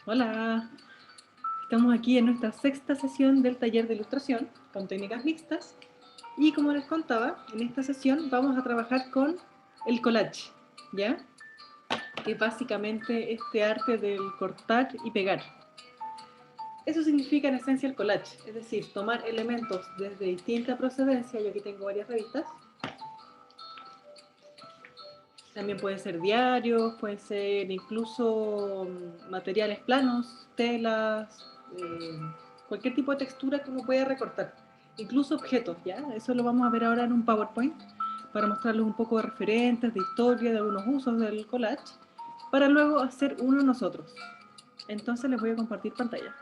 Hola, estamos aquí en nuestra sexta sesión del taller de ilustración con técnicas mixtas y como les contaba, en esta sesión vamos a trabajar con el collage, ¿ya? Que es básicamente este arte del cortar y pegar. Eso significa en esencia el collage, es decir, tomar elementos desde distinta procedencia. Yo aquí tengo varias revistas. También puede ser diarios, puede ser incluso materiales planos, telas, cualquier tipo de textura que uno pueda recortar. Incluso objetos, ¿ya? Eso lo vamos a ver ahora en un PowerPoint para mostrarles un poco de referentes, de historia, de algunos usos del collage, para luego hacer uno nosotros. Entonces les voy a compartir pantalla.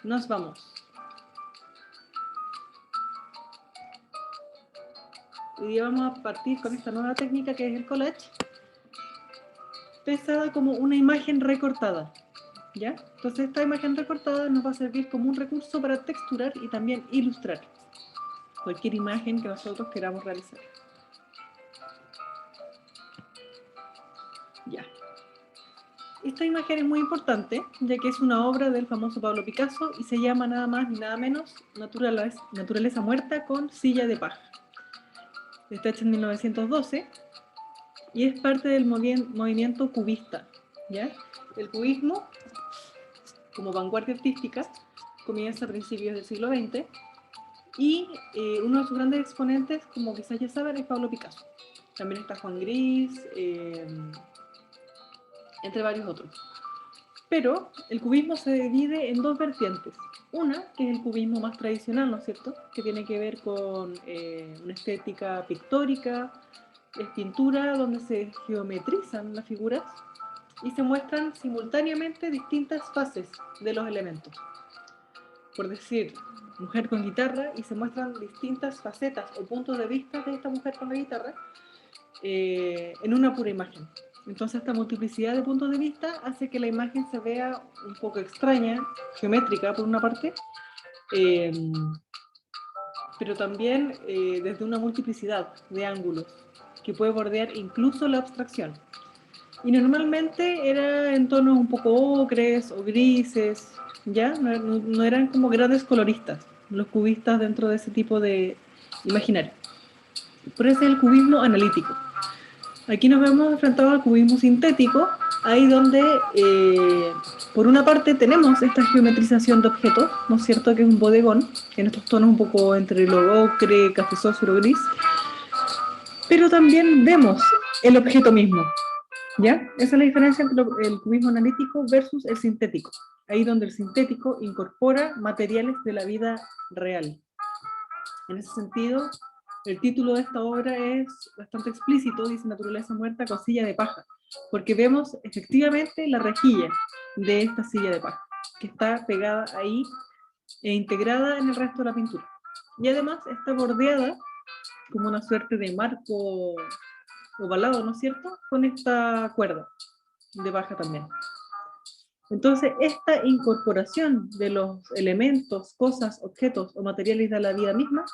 Nos vamos. Hoy día vamos a partir con esta nueva técnica que es el collage, pensada como una imagen recortada, ¿ya? Entonces esta imagen recortada nos va a servir como un recurso para texturar y también ilustrar cualquier imagen que nosotros queramos realizar. Ya. Esta imagen es muy importante, ya que es una obra del famoso Pablo Picasso y se llama nada más ni nada menos Naturaleza muerta con silla de paja. Está hecha en 1912 y es parte del movimiento cubista, ¿ya? El cubismo, como vanguardia artística, comienza a principios del siglo XX y uno de sus grandes exponentes, como quizás ya saben, es Pablo Picasso. También está Juan Gris, entre varios otros. Pero el cubismo se divide en dos vertientes. Una, que es el cubismo más tradicional, ¿no es cierto? Que tiene que ver con una estética pictórica, es pintura donde se geometrizan las figuras y se muestran simultáneamente distintas fases de los elementos. Por decir, mujer con guitarra, y se muestran distintas facetas o puntos de vista de esta mujer con la guitarra en una pura imagen. Entonces esta multiplicidad de puntos de vista hace que la imagen se vea un poco extraña, geométrica por una parte, eh, pero también desde una multiplicidad de ángulos que puede bordear incluso la abstracción. Y normalmente era en tonos un poco ocres o grises, ¿ya? No eran como grandes coloristas los cubistas dentro de ese tipo de imaginario. Por eso es el cubismo analítico. Aquí nos vemos enfrentados al cubismo sintético, ahí donde por una parte tenemos esta geometrización de objetos, ¿no es cierto? Que es un bodegón, en estos tonos un poco entre lo ocre, cafezóforo, gris, pero también vemos el objeto mismo, ¿ya? Esa es la diferencia entre el cubismo analítico versus el sintético, ahí donde el sintético incorpora materiales de la vida real. En ese sentido, el título de esta obra es bastante explícito, dice Naturaleza muerta con silla de paja, porque vemos efectivamente la rejilla de esta silla de paja, que está pegada ahí e integrada en el resto de la pintura. Y además está bordeada como una suerte de marco ovalado, ¿no es cierto?, con esta cuerda de paja también. Entonces, esta incorporación de los elementos, cosas, objetos o materiales de la vida misma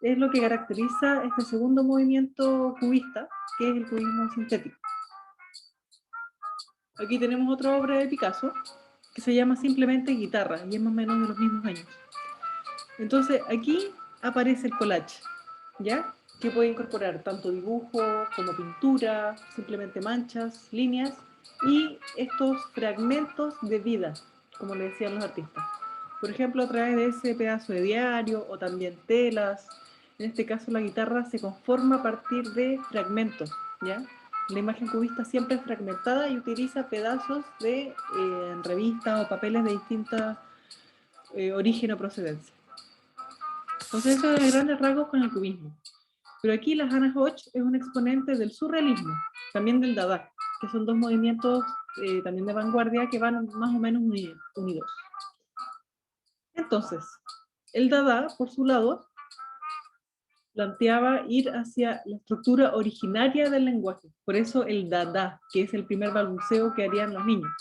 es lo que caracteriza este segundo movimiento cubista, que es el cubismo sintético. Aquí tenemos otra obra de Picasso, que se llama simplemente Guitarra, y es más o menos de los mismos años. Entonces, aquí aparece el collage, ¿ya? Que puede incorporar tanto dibujo como pintura, simplemente manchas, líneas, y estos fragmentos de vida, como le decían los artistas. Por ejemplo, a través de ese pedazo de diario o también telas. En este caso, la guitarra se conforma a partir de fragmentos, ¿ya? La imagen cubista siempre es fragmentada y utiliza pedazos de revistas o papeles de distinta origen o procedencia. Entonces, eso es de grandes rasgos con el cubismo. Pero aquí la Hannah Hodge es un exponente del surrealismo, también del Dada, que son dos movimientos también de vanguardia que van más o menos unidos. Entonces, el Dada, por su lado, planteaba ir hacia la estructura originaria del lenguaje. Por eso el Dada, que es el primer balbuceo que harían los niños.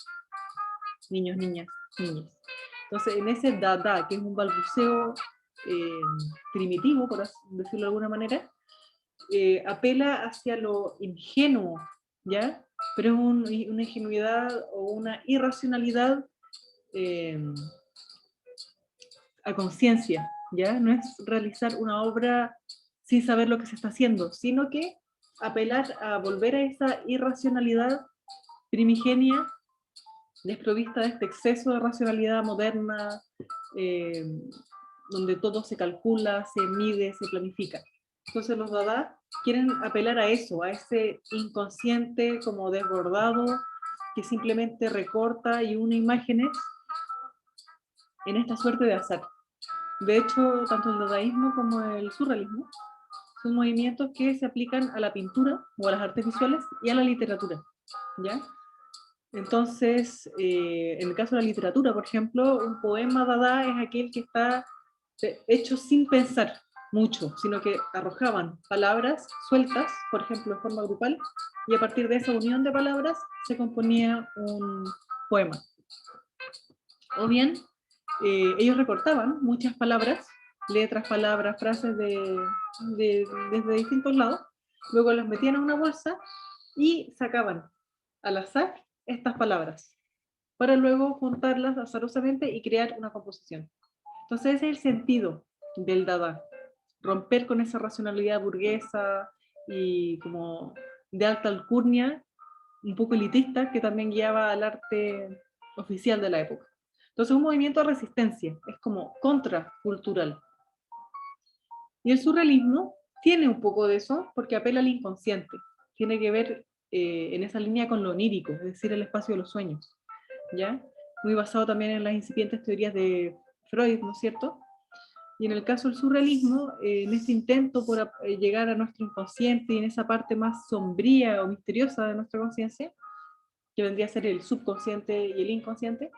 Niños, niñas, niñas. Entonces, en ese Dada, que es un balbuceo primitivo, por decirlo de alguna manera, apela hacia lo ingenuo, ¿ya? pero es una ingenuidad o una irracionalidad a conciencia, ¿ya? No es realizar una obra sin saber lo que se está haciendo, sino que apelar a volver a esa irracionalidad primigenia, desprovista de este exceso de racionalidad moderna, eh, donde todo se calcula, se mide, se planifica. Entonces los Dada quieren apelar a eso, a ese inconsciente como desbordado, que simplemente recorta y une imágenes en esta suerte de azar. De hecho, tanto el dadaísmo como el surrealismo son movimientos que se aplican a la pintura o a las artes visuales y a la literatura, ¿ya? Entonces, en el caso de la literatura, por ejemplo, un poema dada es aquel que está hecho sin pensar mucho, sino que arrojaban palabras sueltas, por ejemplo, en forma grupal, y a partir de esa unión de palabras se componía un poema. O bien, ellos recortaban muchas palabras, letras, palabras, frases desde distintos lados, luego las metían a una bolsa y sacaban al azar estas palabras, para luego juntarlas azarosamente y crear una composición. Entonces ese es el sentido del Dada, romper con esa racionalidad burguesa y como de alta alcurnia, un poco elitista, que también guiaba al arte oficial de la época. Entonces un movimiento de resistencia, es como contracultural. Y el surrealismo tiene un poco de eso, porque apela al inconsciente, tiene que ver en esa línea con lo onírico, es decir, el espacio de los sueños, ¿ya? Muy basado también en las incipientes teorías de Freud, ¿no es cierto? Y en el caso del surrealismo, en este intento por llegar a nuestro inconsciente y en esa parte más sombría o misteriosa de nuestra conciencia, que vendría a ser el subconsciente y el inconsciente,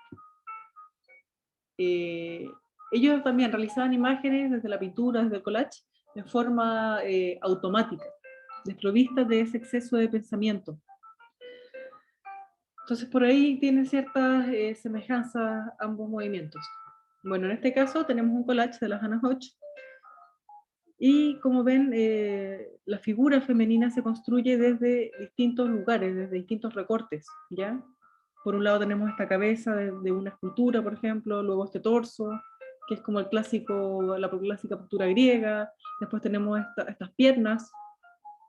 eh, ellos también realizaban imágenes desde la pintura, desde el collage, de forma automática, desprovistas de ese exceso de pensamiento. Entonces por ahí tienen ciertas semejanzas ambos movimientos. Bueno, en este caso tenemos un collage de la Hannah Hodge, y como ven, la figura femenina se construye desde distintos lugares, desde distintos recortes, ¿ya? Por un lado tenemos esta cabeza de una escultura, por ejemplo, luego este torso, que es como el clásico, la clásica postura griega, después tenemos estas piernas,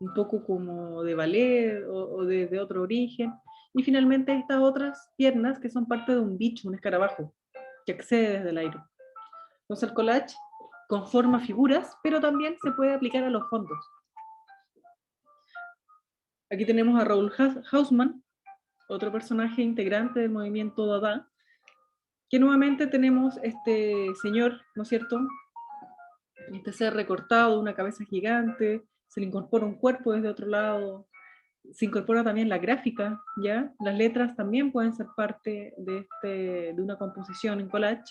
un poco como de ballet o de otro origen, y finalmente estas otras piernas que son parte de un bicho, un escarabajo, que accede desde el aire. Entonces el collage conforma figuras, pero también se puede aplicar a los fondos. Aquí tenemos a Raúl Hausmann, otro personaje integrante del movimiento Dada, que nuevamente tenemos este señor, ¿no es cierto? Este ser recortado, una cabeza gigante, se le incorpora un cuerpo desde otro lado, se incorpora también la gráfica, ¿ya? Las letras también pueden ser parte de una composición en collage.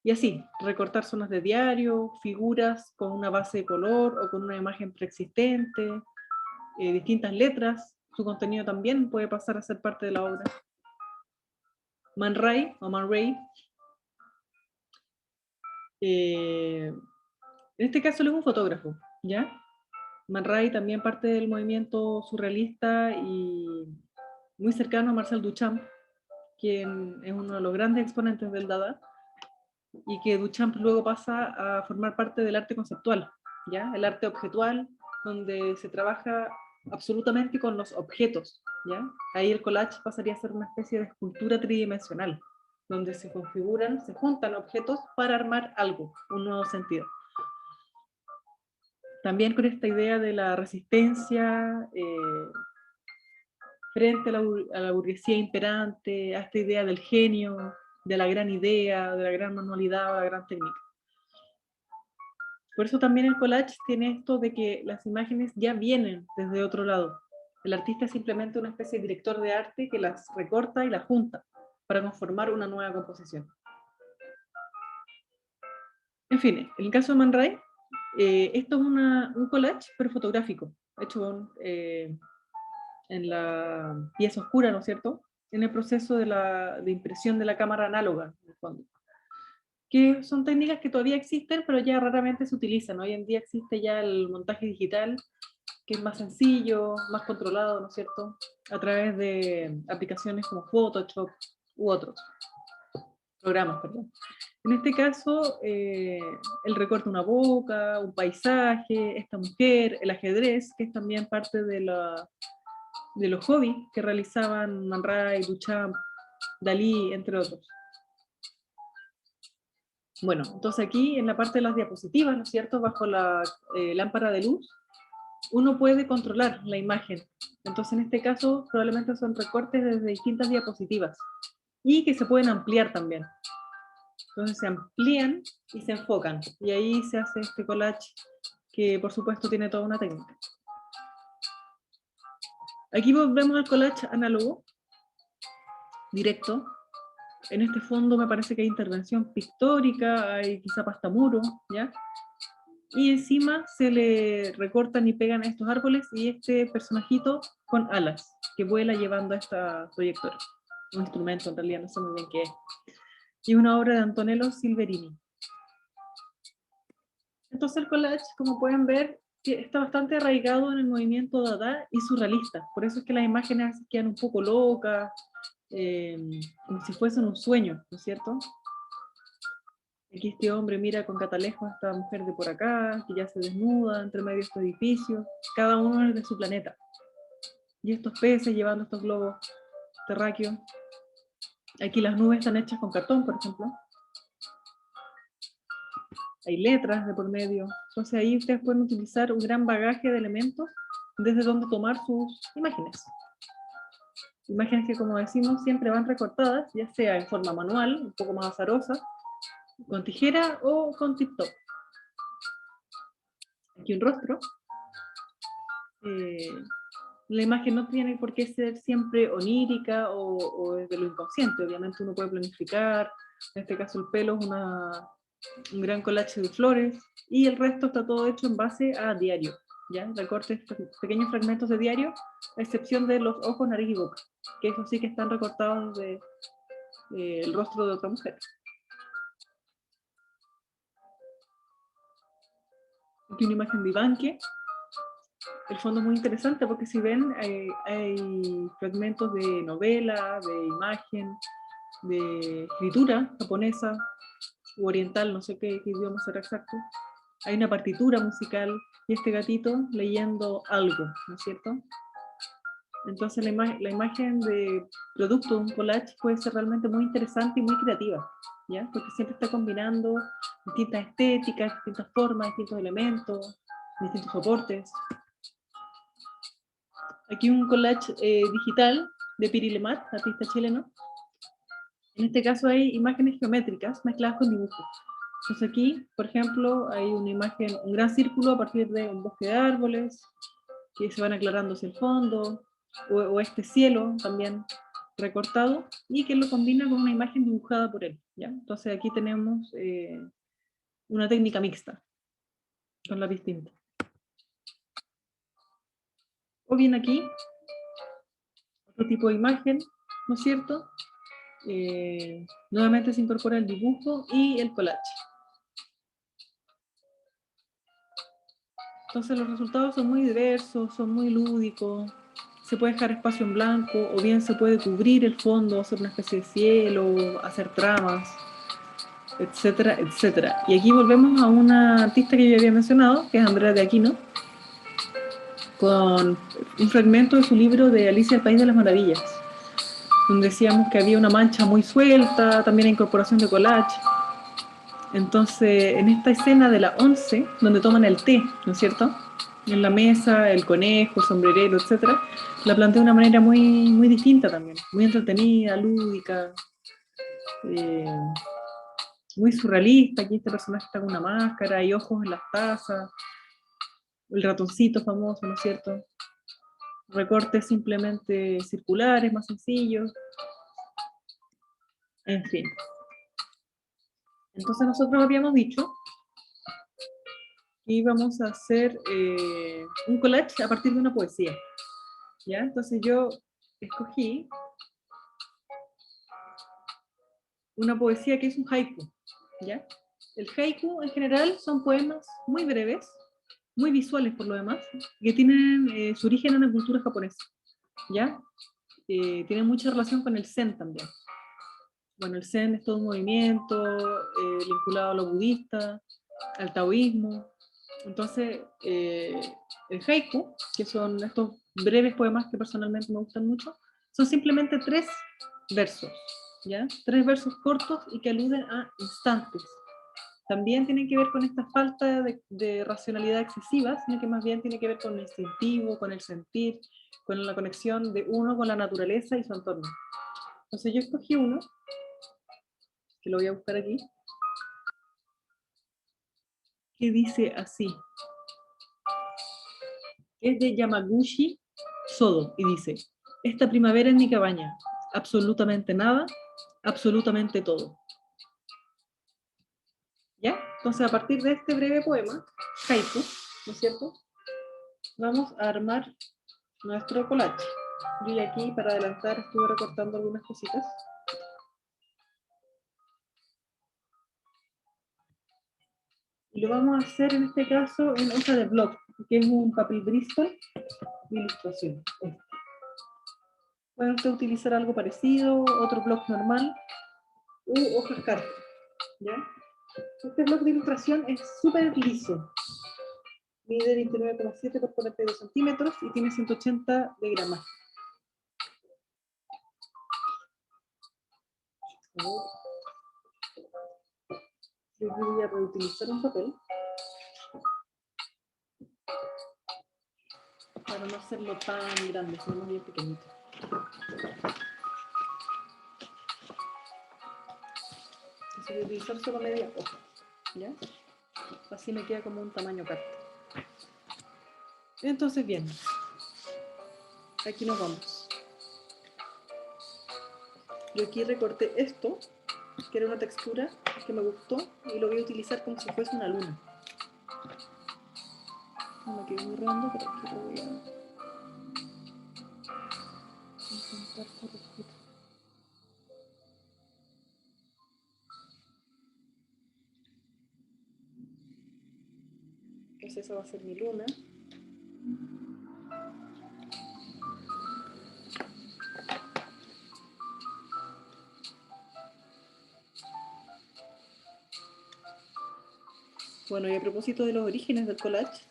Y así, recortar zonas de diario, figuras con una base de color o con una imagen preexistente, distintas letras, su contenido también puede pasar a ser parte de la obra. Man Ray o Man Ray, en este caso él es un fotógrafo, ¿ya? Man Ray también parte del movimiento surrealista y muy cercano a Marcel Duchamp, quien es uno de los grandes exponentes del Dada, y que Duchamp luego pasa a formar parte del arte conceptual, ¿ya? El arte objetual, donde se trabaja absolutamente con los objetos, ¿ya? Ahí el collage pasaría a ser una especie de escultura tridimensional, donde se configuran, se juntan objetos para armar algo, un nuevo sentido. También con esta idea de la resistencia frente a la burguesía imperante, a esta idea del genio, de la gran idea, de la gran manualidad o la gran técnica. Por eso también el collage tiene esto de que las imágenes ya vienen desde otro lado. El artista es simplemente una especie de director de arte que las recorta y las junta para conformar una nueva composición. En fin, en el caso de Man Ray, esto es un collage, pero fotográfico, hecho en la pieza oscura, ¿no es cierto? En el proceso de impresión de la cámara análoga, en el fondo. Que son técnicas que todavía existen, pero ya raramente se utilizan. Hoy en día existe ya el montaje digital, que es más sencillo, más controlado, ¿no es cierto? A través de aplicaciones como Photoshop u otros programas, perdón. En este caso, el recorte de una boca, un paisaje, esta mujer, el ajedrez, que es también parte de los hobbies que realizaban Man Ray, Duchamp, Dalí, entre otros. Bueno, entonces aquí en la parte de las diapositivas, ¿no es cierto? Bajo la lámpara de luz, uno puede controlar la imagen. Entonces en este caso probablemente son recortes desde distintas diapositivas y que se pueden ampliar también. Entonces se amplían y se enfocan. Y ahí se hace este collage que por supuesto tiene toda una técnica. Aquí vemos el collage análogo, directo. En este fondo me parece que hay intervención pictórica, hay quizá pastamuro, ¿ya? Y encima se le recortan y pegan a estos árboles y este personajito con alas, que vuela llevando a esta proyectora. Un instrumento, en realidad, no sé muy bien qué es. Y una obra de Antonello Silverini. Entonces el collage, como pueden ver, está bastante arraigado en el movimiento dada y surrealista. Por eso es que las imágenes quedan un poco locas, como si fuesen un sueño, ¿no es cierto? Aquí este hombre mira con catalejo a esta mujer de por acá, que ya se desnuda entre medio de estos edificios, cada uno es de su planeta. Y estos peces llevando estos globos terráqueos. Aquí las nubes están hechas con cartón, por ejemplo. Hay letras de por medio. Entonces ahí ustedes pueden utilizar un gran bagaje de elementos desde donde tomar sus imágenes. Imágenes que, como decimos, siempre van recortadas, ya sea en forma manual, un poco más azarosa, con tijera o con tip-top. Aquí un rostro. La imagen no tiene por qué ser siempre onírica o de lo inconsciente. Obviamente uno puede planificar. En este caso el pelo es un gran collage de flores, y el resto está todo hecho en base a diario, ¿ya? Recortes, pequeños fragmentos de diario, a excepción de los ojos, nariz y boca, que eso sí que están recortados el rostro de otra mujer. Aquí una imagen de Ivanque. El fondo es muy interesante porque si ven, hay fragmentos de novela, de imagen, de escritura japonesa u oriental, no sé qué idioma será exacto. Hay una partitura musical y este gatito leyendo algo, ¿no es cierto? Entonces la imagen de producto de un collage puede ser realmente muy interesante y muy creativa, ¿ya? Porque siempre está combinando distintas estéticas, distintas formas, distintos elementos, distintos soportes. Aquí un collage digital de Piri Lemat, artista chileno. En este caso hay imágenes geométricas mezcladas con dibujos. Entonces aquí, por ejemplo, hay una imagen, un gran círculo a partir de un bosque de árboles, que se van aclarando hacia el fondo, o este cielo también recortado, y que lo combina con una imagen dibujada por él, ¿ya? Entonces aquí tenemos una técnica mixta, con la distinta. O bien aquí, otro tipo de imagen, ¿no es cierto? Nuevamente se incorpora el dibujo y el collage. Entonces los resultados son muy diversos, son muy lúdicos, se puede dejar espacio en blanco, o bien se puede cubrir el fondo, hacer una especie de cielo, hacer tramas, etcétera, etcétera. Y aquí volvemos a una artista que yo había mencionado, que es Andrea de Aquino, con un fragmento de su libro de Alicia, el País de las Maravillas, donde decíamos que había una mancha muy suelta, también hay incorporación de collage. Entonces, en esta escena de la 11, donde toman el té, ¿no es cierto?, en la mesa, el conejo, el sombrerero, etcétera, la plantea de una manera muy, muy distinta también, muy entretenida, lúdica, eh, muy surrealista. Aquí este personaje está con una máscara, hay ojos en las tazas, el ratoncito famoso, ¿no es cierto? Recortes simplemente circulares, más sencillos, en fin. Entonces nosotros habíamos dicho que íbamos a hacer un collage a partir de una poesía, ¿ya? Entonces yo escogí una poesía que es un haiku, ¿ya? El haiku en general son poemas muy breves, muy visuales por lo demás, que tienen su origen en la cultura japonesa, ¿ya? Tienen mucha relación con el Zen también. Bueno, el Zen es todo un movimiento vinculado a lo budista, al taoísmo. Entonces, el haiku, que son estos breves poemas que personalmente me gustan mucho, son simplemente 3 versos, ¿ya? 3 versos cortos y que aluden a instantes. También tienen que ver con esta falta de racionalidad excesiva, sino que más bien tiene que ver con el instintivo, con el sentir, con la conexión de uno con la naturaleza y su entorno. Entonces yo escogí uno, que lo voy a buscar aquí, que dice así, es de Yamaguchi Sodo, y dice, esta primavera en mi cabaña, absolutamente nada, absolutamente todo. ¿Ya? Entonces a partir de este breve poema, haiku, ¿no es cierto? Vamos a armar nuestro collage. Yo ya aquí, para adelantar, estuve recortando algunas cositas. Y lo vamos a hacer en este caso en hoja de blog, que es un papel Bristol de ilustración. Pueden usted utilizar algo parecido, otro blog normal, u hojas carta, ¿ya? Este blog de ilustración es súper liso. Mide 29,7 por 42 centímetros y tiene 180 de gramaje. Yo voy a reutilizar un papel para no hacerlo tan grande, sino más bien pequeñito. Entonces voy a utilizar solo media hoja, ¿ya? Así me queda como un tamaño carta. Entonces, bien, aquí nos vamos. Yo aquí recorté esto, que era una textura que me gustó, y lo voy a utilizar como si fuese una luna. No me quedó muy redondo, pero aquí lo voy a intentar corregir. Entonces esa va a ser mi luna. Bueno, y a propósito de los orígenes del collage,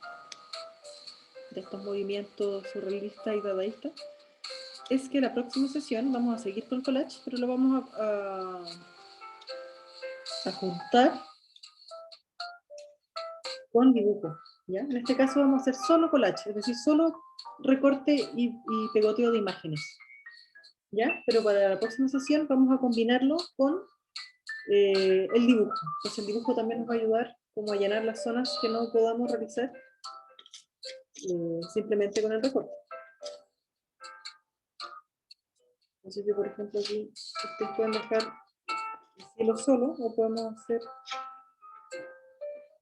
de estos movimientos surrealistas y dadaístas, es que la próxima sesión vamos a seguir con el collage, pero lo vamos a juntar con dibujo, ¿ya? En este caso vamos a hacer solo collage, es decir, solo recorte y pegoteo de imágenes, ¿ya? Pero para la próxima sesión vamos a combinarlo con el dibujo. Entonces el dibujo también nos va a ayudar como a llenar las zonas que no podamos realizar simplemente con el recorte. Entonces yo, por ejemplo, aquí ustedes pueden dejar el cielo solo o podemos hacer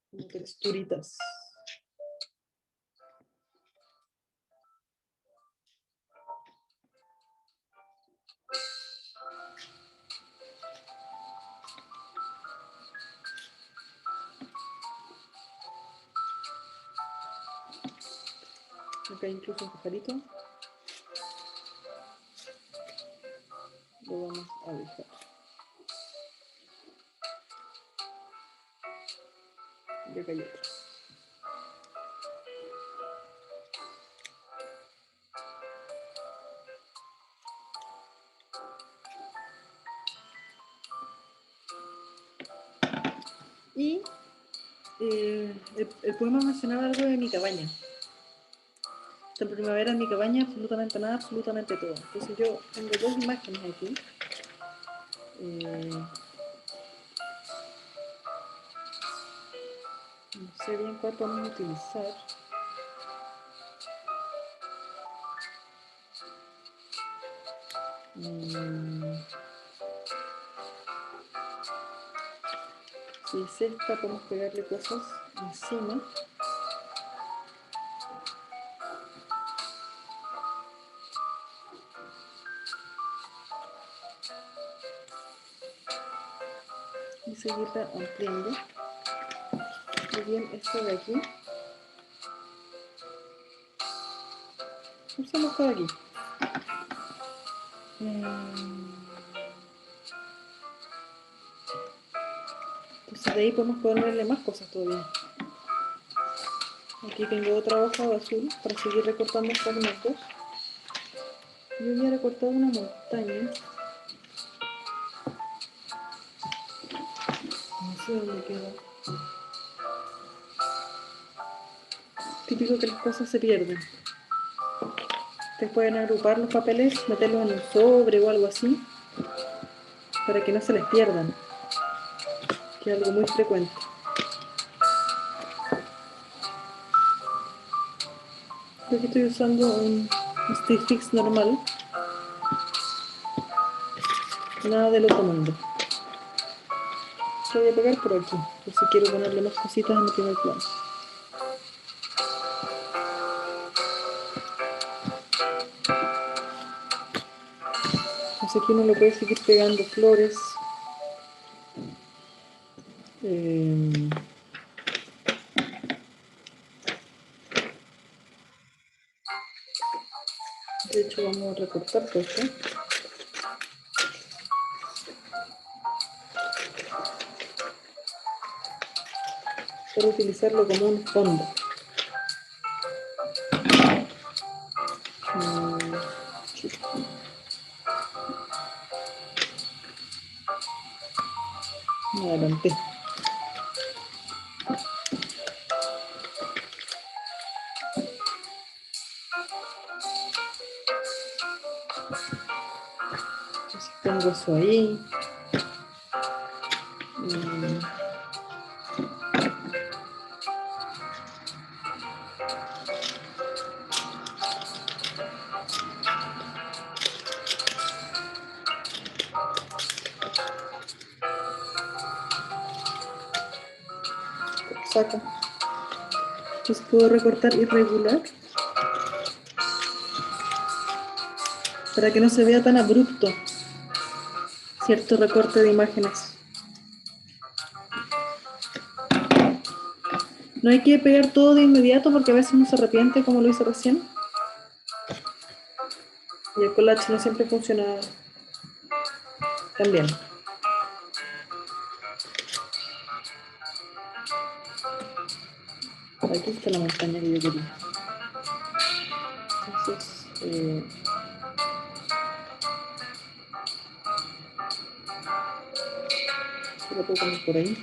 como texturitas. Acá hay incluso un pajarito. Lo vamos a dejar. Y acá hay otro. Y el poema mencionaba algo de mi cabaña. Esta primavera en mi cabaña, absolutamente nada, absolutamente todo. Entonces yo tengo 2 imágenes aquí. No sé bien cuál podemos utilizar. Si es esta, podemos pegarle cosas encima. Y seguirla ampliando. Muy bien, esta de aquí Usamos todo aquí. Entonces de ahí podemos ponerle más cosas todavía. Aquí tengo otra hoja de azul para seguir recortando fragmentos. Yo voy a recortar una montaña. No sé dónde queda. Típico que las cosas se pierden. Ustedes pueden agrupar los papeles, meterlos en un sobre o algo así, para que no se les pierdan, que es algo muy frecuente. Yo aquí estoy usando un Stitch Fix normal, nada del otro mundo. Lo voy a pegar por aquí, por si quiero ponerle más cositas en el primer plano. Entonces aquí uno le puede seguir pegando flores. De hecho vamos a recortar todo esto para utilizarlo como un fondo. Me adelanté. Entonces pongo eso ahí. Saca. Entonces puedo recortar irregular para que no se vea tan abrupto cierto recorte de imágenes. No hay que pegar todo de inmediato porque a veces uno se arrepiente como lo hice recién. Y el collage no siempre funciona tan bien. Aquí está la montaña que yo quería. Entonces, lo puedo poner por ahí.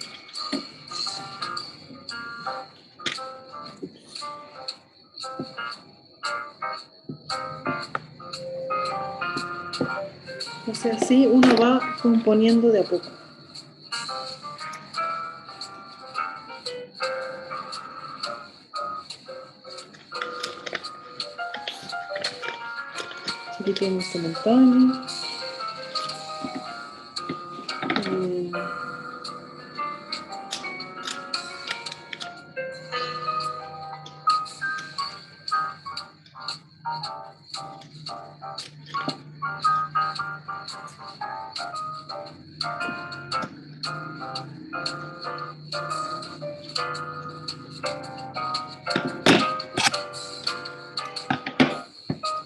Entonces así uno va componiendo de a poco. Aquí tenemos esta montaña.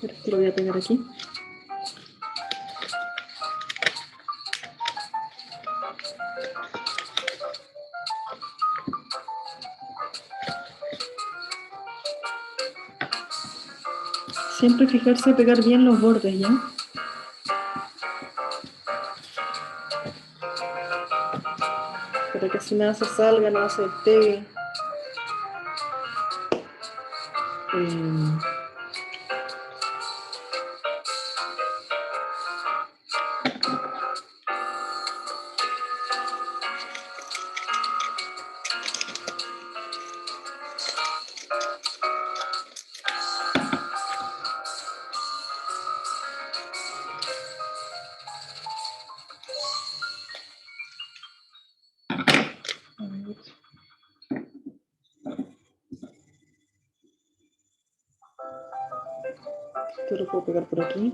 Esto lo voy a pegar aquí. Siempre fijarse de pegar bien los bordes, ¿ya? Para que así nada se salga, nada se despegue. Esto lo puedo pegar por aquí.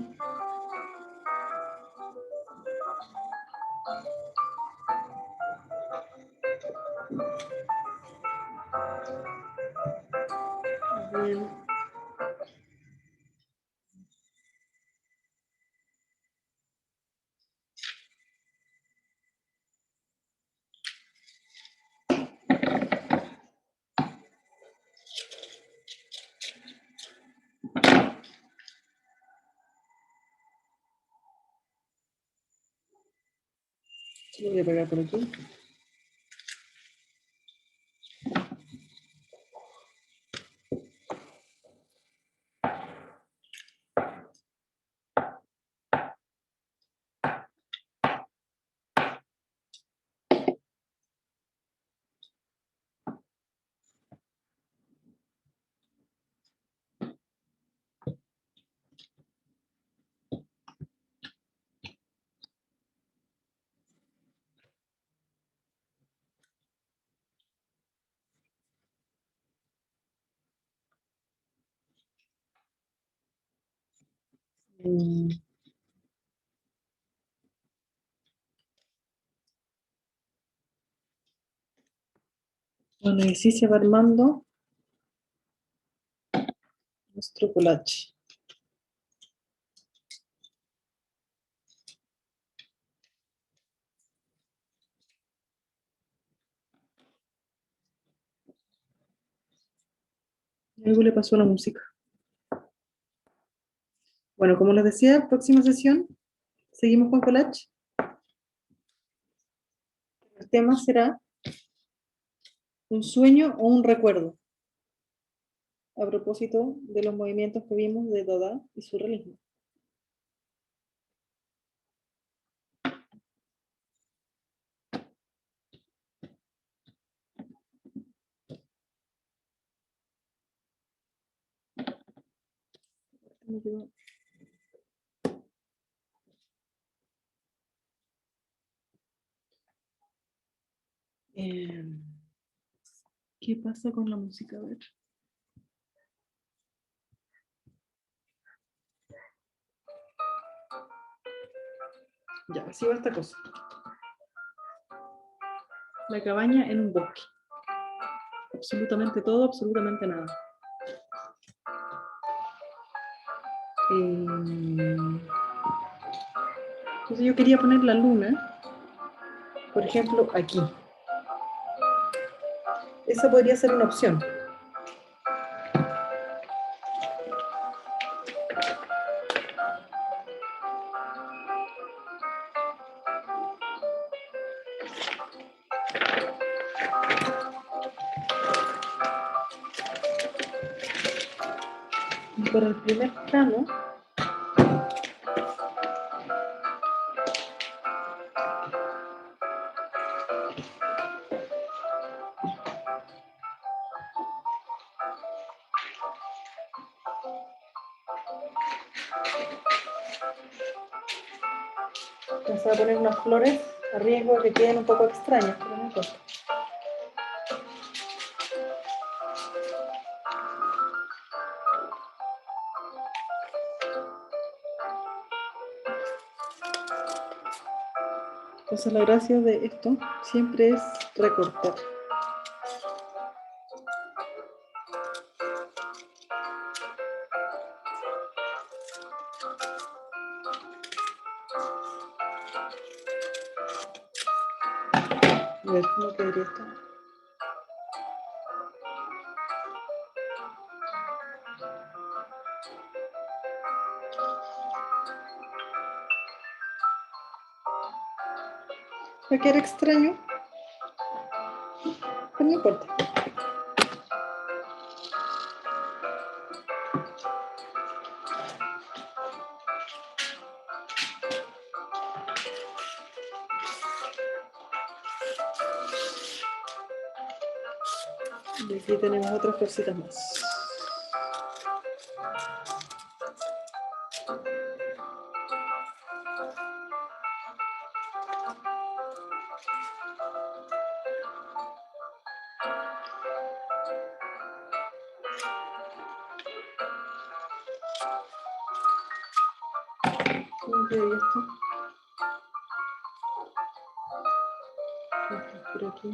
Bien. Lo voy a pegar por aquí. Bueno, y así se va armando nuestro collage. Algo le pasó a la música. Bueno, como les decía, próxima sesión seguimos con collage. El tema será un sueño o un recuerdo, a propósito de los movimientos que vimos de Dada y surrealismo. ¿Qué pasa con la música? A ver. Ya, así va esta cosa. La cabaña en un bosque. Absolutamente todo, absolutamente nada. Entonces yo quería poner la luna, por ejemplo, aquí. Esa podría ser una opción. Y para el primer plano, pensaba poner unas flores a riesgo de que queden un poco extrañas, pero no importa. Entonces la gracia de esto siempre es recortar. A ver, ¿cómo quedaría esto? Va a quedar extraño, pero no importa. Y aquí tenemos otras cositas más. ¿Cómo quedaría esto? Esto es por aquí.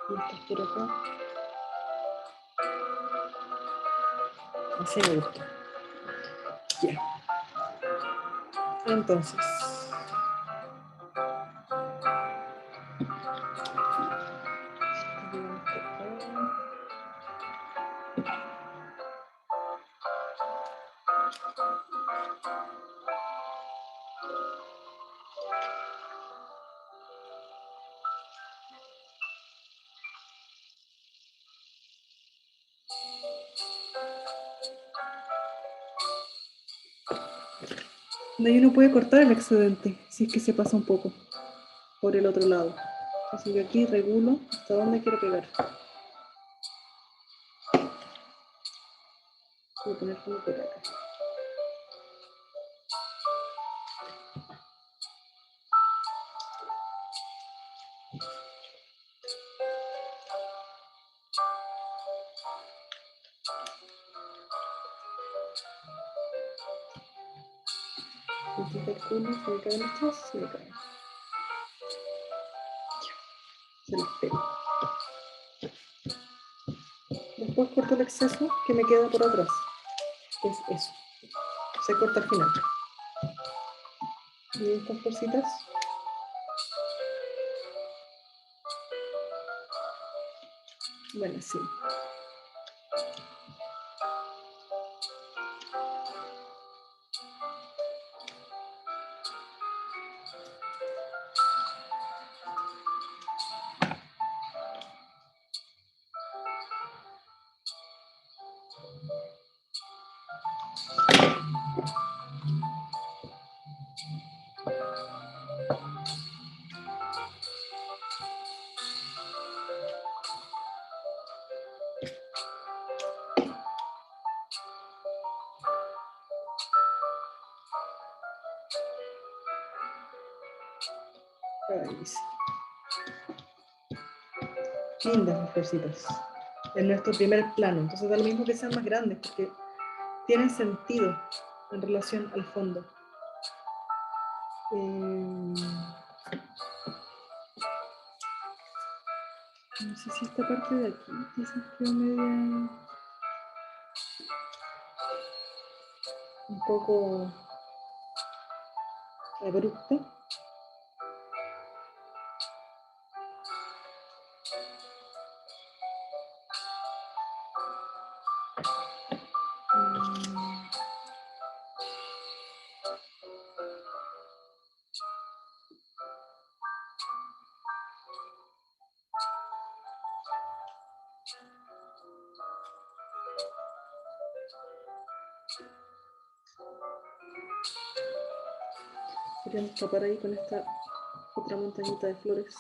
Y esto es por acá. Así me gusta. Ya. Entonces. De ahí uno puede cortar el excedente si es que se pasa un poco por el otro lado. Así que aquí regulo hasta dónde quiero pegar. Voy a poner como por acá. Aquí calculo, se me caen estas, se me caen. Se las pego. Después corto el exceso que me queda por atrás. Que es eso. Se corta al final. Y estas cositas. Bueno, sí. Ahí sí. Lindas las florcitas. En nuestro primer plano. Entonces da lo mismo que sean más grandes porque tienen sentido en relación al fondo. No sé si esta parte de aquí quizás quedó media un poco abrupta. Podríamos tapar ahí con esta otra montañita de flores,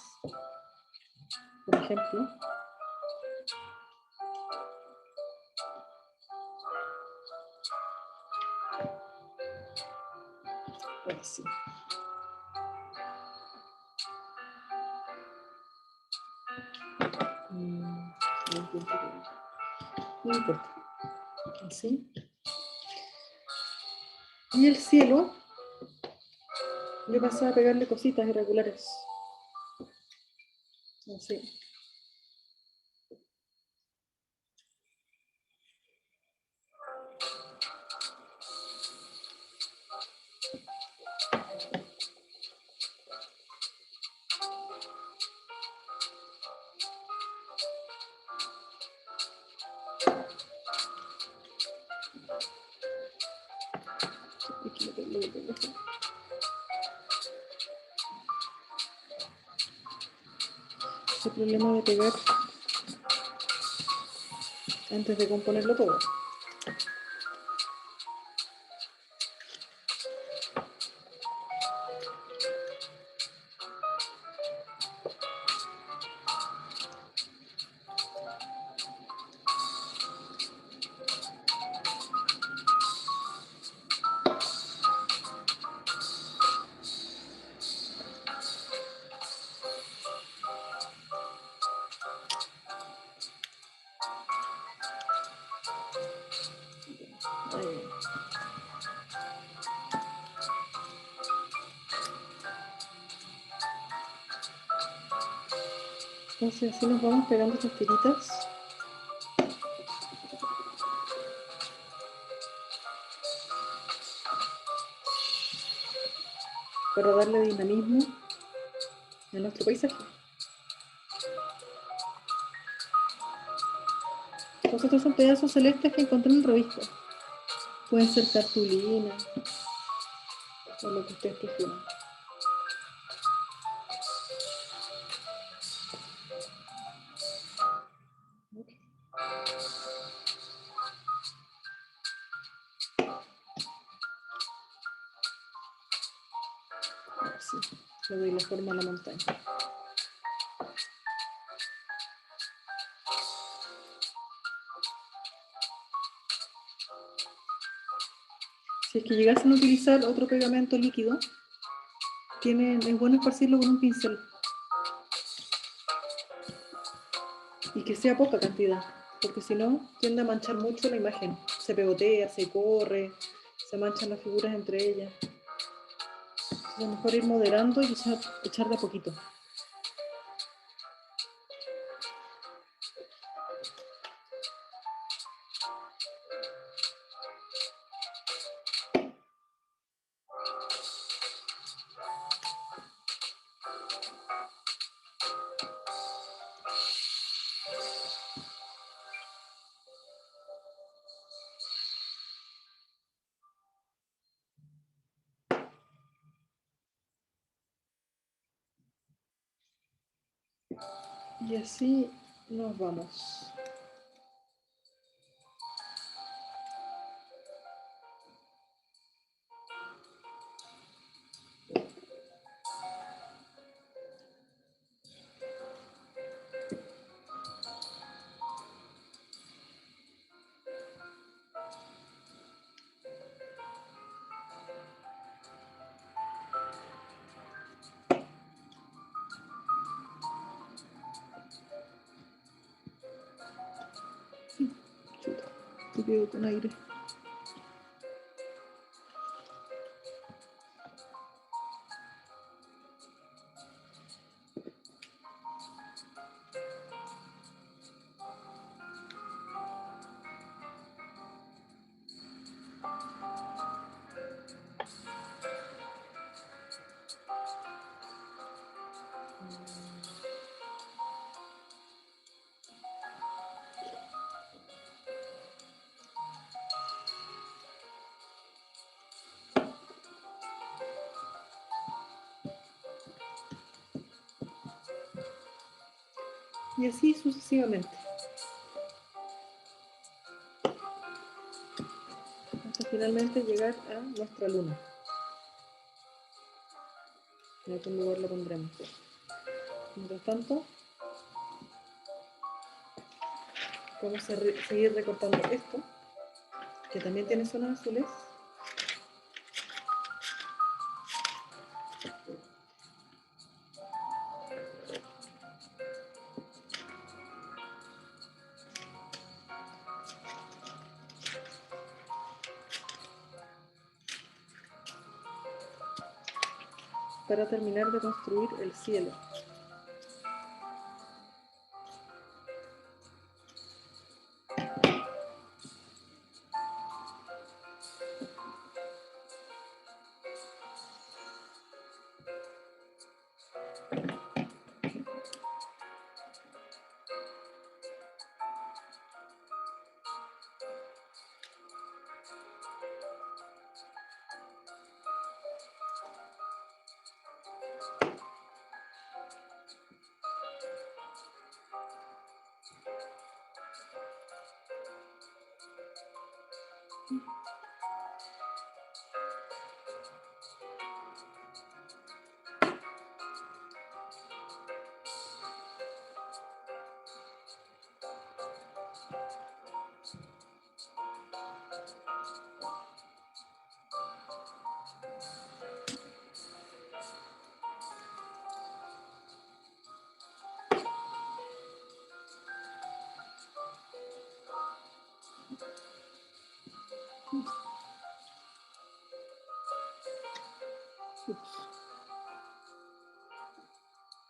por ejemplo. Ahí sí. No importa. Así. Y el cielo, yo pasaba a pegarle cositas irregulares. Así. El problema de pegar antes de componerlo todo. Entonces así nos vamos pegando estas tiritas. Para darle dinamismo a nuestro paisaje. Entonces estos son pedazos celestes que encontré en revistas. Pueden ser cartulinas o lo que ustedes prefieran. Le doy la forma a la montaña. Si es que llegasen a utilizar otro pegamento líquido, es bueno esparcirlo con un pincel. Y que sea poca cantidad, porque si no, tiende a manchar mucho la imagen. Se pegotea, se corre, se manchan las figuras entre ellas. Entonces es mejor ir moderando y echar de a poquito. Y así nos vamos. Chuta, te quedo con aire. Y así sucesivamente. Hasta finalmente llegar a nuestra luna. En algún lugar la pondremos. Mientras tanto, vamos a seguir recortando esto, que también tiene zonas azules. Para terminar de construir el cielo.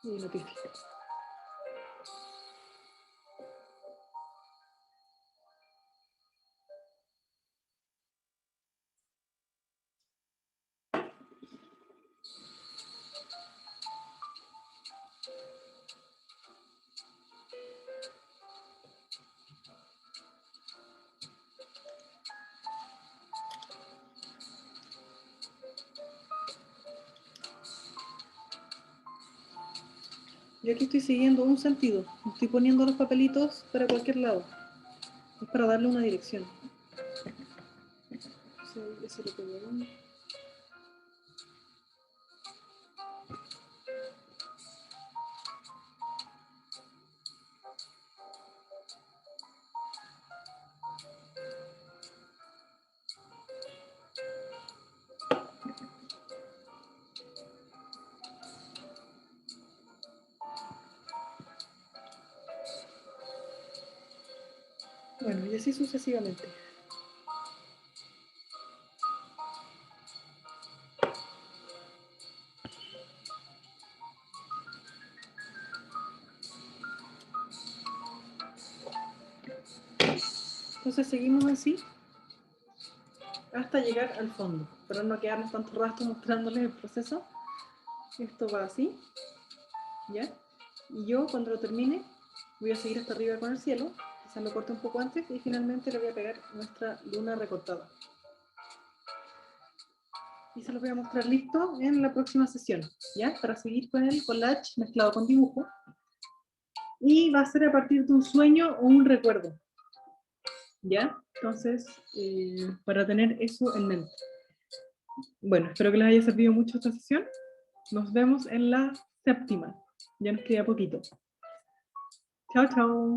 Y notifica. Yo aquí estoy siguiendo un sentido, estoy poniendo los papelitos para cualquier lado, es para darle una dirección. Eso lo pego ahí. Y así sucesivamente. Entonces seguimos así hasta llegar al fondo, para no quedarnos tanto rato mostrándoles el proceso. Esto va así, ¿ya? Y yo cuando lo termine voy a seguir hasta arriba con el cielo, quizás lo corte un poco antes y finalmente le voy a pegar nuestra luna recortada. Y se los voy a mostrar listo en la próxima sesión, ¿ya? Para seguir con el collage mezclado con dibujo. Y va a ser a partir de un sueño o un recuerdo, ¿ya? Entonces, para tener eso en mente. Bueno, espero que les haya servido mucho esta sesión. Nos vemos en la séptima. Ya nos queda poquito. Chao, chao.